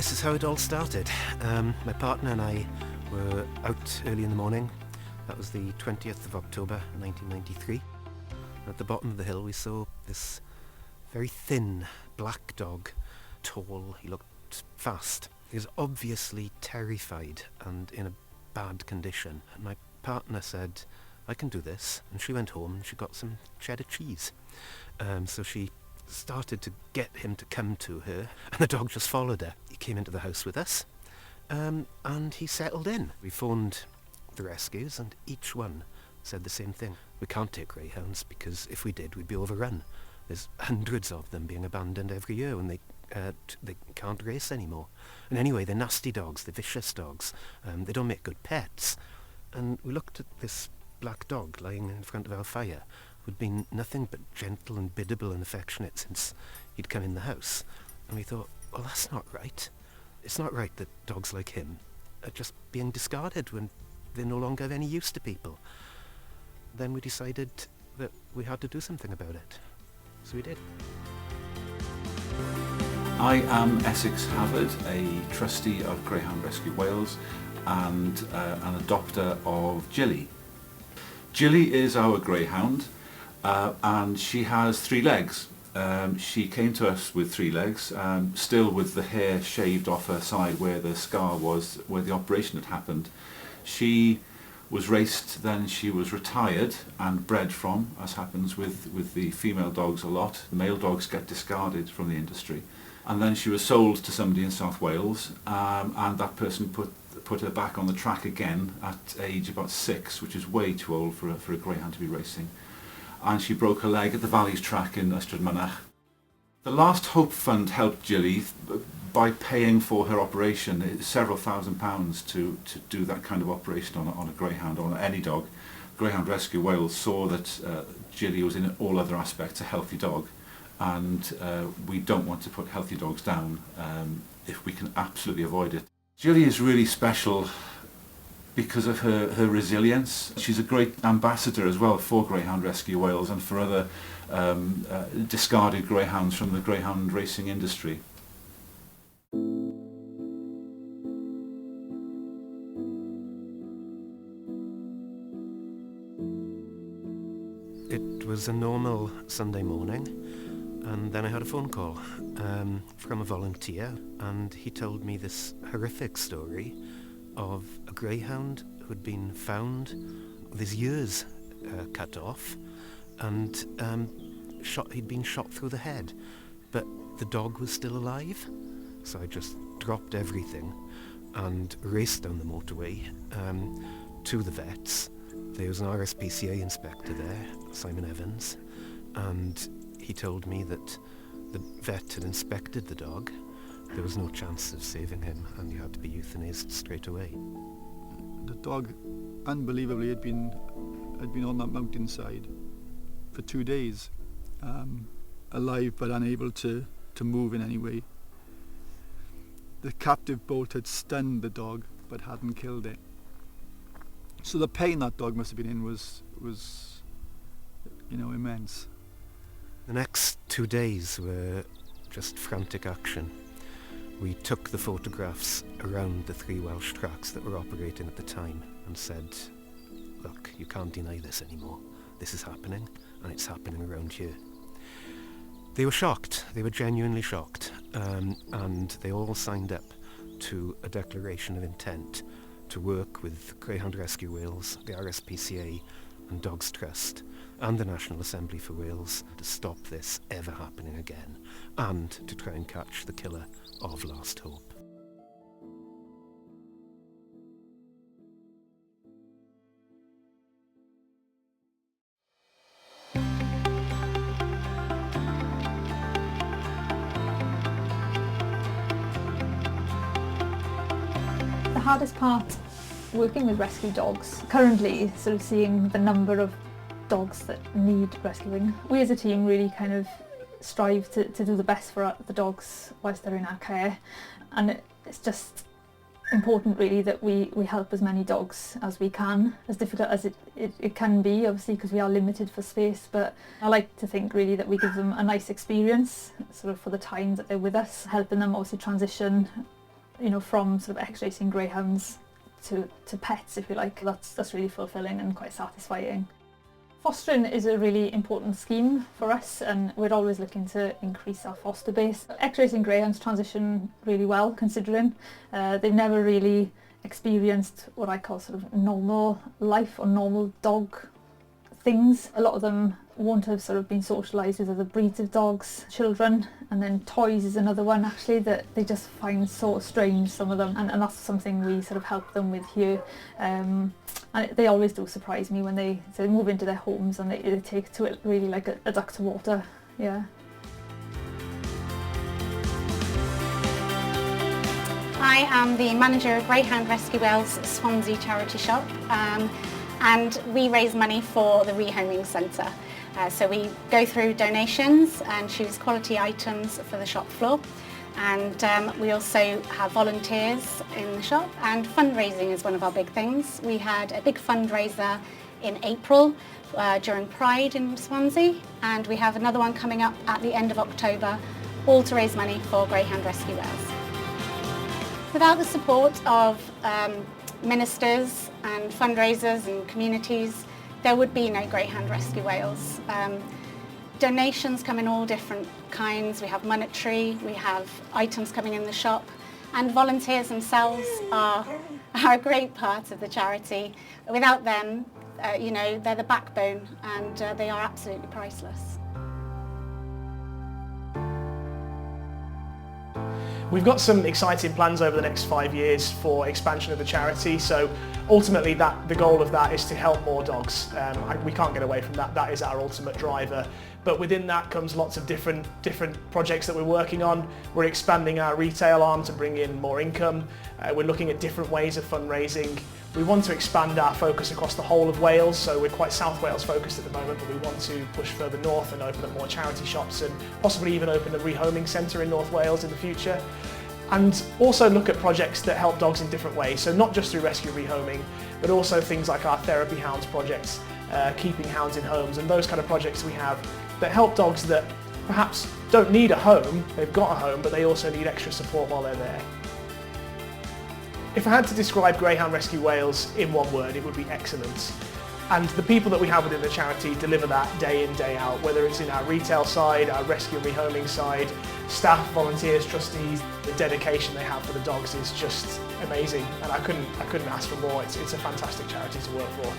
this is how it all started. My partner and I were out early in the morning. That was the 20th of October 1993. At the bottom of the hill we saw this very thin black dog, tall. He looked fast. He was obviously terrified and in a bad condition. And my partner said, "I can do this." And she went home and she got some cheddar cheese. So she started to get him to come to her, and the dog just followed her. He came into the house with us, and he settled in. We phoned the rescues, and each one said the same thing. We can't take greyhounds because if we did, we'd be overrun. There's hundreds of them being abandoned every year when they can't race anymore. And anyway, they're nasty dogs, they're vicious dogs. They don't make good pets. And we looked at this black dog lying in front of our fire, who'd been nothing but gentle and biddable and affectionate since he'd come in the house. And we thought, well, that's not right. It's not right that dogs like him are just being discarded when they no longer have any use to people. Then we decided that we had to do something about it. So we did. I am Essex Havard, a trustee of Greyhound Rescue Wales and an adopter of Jilly. Jilly is our greyhound, and she has 3 legs. She came to us with 3 legs, still with the hair shaved off her side where the scar was, where the operation had happened. She was raced, then she was retired and bred from, as happens with the female dogs a lot. The male dogs get discarded from the industry. And then she was sold to somebody in South Wales, and that person put her back on the track again at age about 6, which is way too old for a greyhound to be racing. And she broke her leg at the Valleys track in Ystrad Mynach. The Last Hope Fund helped Jilly by paying for her operation, several £1,000s to do that kind of operation on a greyhound or on any dog. Greyhound Rescue Wales saw that Jilly was in all other aspects a healthy dog, and we don't want to put healthy dogs down if we can absolutely avoid it. Jilly is really special because of her resilience. She's a great ambassador as well for Greyhound Rescue Wales and for other discarded greyhounds from the greyhound racing industry. It was a normal Sunday morning, and then I had a phone call from a volunteer, and he told me this horrific story of a greyhound who'd been found with his ears cut off, and he'd been shot through the head, but the dog was still alive. So I just dropped everything and raced down the motorway to the vets. There was an RSPCA inspector there, Simon Evans, and he told me that the vet had inspected the dog. There was no chance of saving him, and he had to be euthanized straight away. The dog, unbelievably, had been on that mountainside for 2 days, alive but unable to move in any way. The captive bolt had stunned the dog but hadn't killed it. So the pain that dog must have been in was immense. The next 2 days were just frantic action. We took the photographs around the 3 Welsh tracks that were operating at the time and said, look, you can't deny this anymore. This is happening, and it's happening around here. They were shocked. They were genuinely shocked. And they all signed up to a declaration of intent to work with Greyhound Rescue Wales, the RSPCA and Dogs Trust and the National Assembly for Wales to stop this ever happening again, and to try and catch the killer of Last Hope. The hardest part working with rescue dogs, currently sort of seeing the number of dogs that need rescuing. We as a team really kind of strive to do the best for the dogs whilst they're in our care, and it's just important really that we help as many dogs as we can, as difficult as it can be, obviously, because we are limited for space. But I like to think really that we give them a nice experience sort of for the time that they're with us, helping them obviously transition you know, from sort of X-racing greyhounds to pets, if you like. That's really fulfilling and quite satisfying. Fostering is a really important scheme for us, and we're always looking to increase our foster base. X-racing greyhounds transition really well, considering they've never really experienced what I call sort of normal life or normal dog things. A lot of them won't have sort of been socialised with other breeds of dogs, children, and then toys is another one actually that they just find so strange, some of them, and that's something we sort of help them with here. And they always do surprise me when they move into their homes and they take to it really like a duck to water. Yeah. I am the manager of Greyhound Rescue Wales Swansea charity shop, and we raise money for the rehoming centre. So we go through donations and choose quality items for the shop floor, and we also have volunteers in the shop, and fundraising is one of our big things. We had a big fundraiser in April during Pride in Swansea, and we have another one coming up at the end of October, all to raise money for Greyhound Rescue Wales. Without the support of ministers and fundraisers and communities, there would be no Greyhound Rescue Wales. Donations come in all different kinds. We have monetary, we have items coming in the shop, and volunteers themselves are a great part of the charity. Without them, you know, they're the backbone, and they are absolutely priceless. We've got some exciting plans over the next 5 years for expansion of the charity, so ultimately the goal of that is to help more dogs. We can't get away from that, that is our ultimate driver. But within that comes lots of different projects that we're working on. We're expanding our retail arm to bring in more income. We're looking at different ways of fundraising. We want to expand our focus across the whole of Wales, so we're quite South Wales focused at the moment, but we want to push further north and open up more charity shops and possibly even open a rehoming centre in North Wales in the future. And also look at projects that help dogs in different ways, so not just through rescue rehoming, but also things like our therapy hounds projects, keeping hounds in homes, and those kind of projects we have that help dogs that perhaps don't need a home, they've got a home, but they also need extra support while they're there. If I had to describe Greyhound Rescue Wales in one word, it would be excellence. And the people that we have within the charity deliver that day in, day out, whether it's in our retail side, our rescue and rehoming side, staff, volunteers, trustees. The dedication they have for the dogs is just amazing, and I couldn't ask for more. It's a fantastic charity to work for.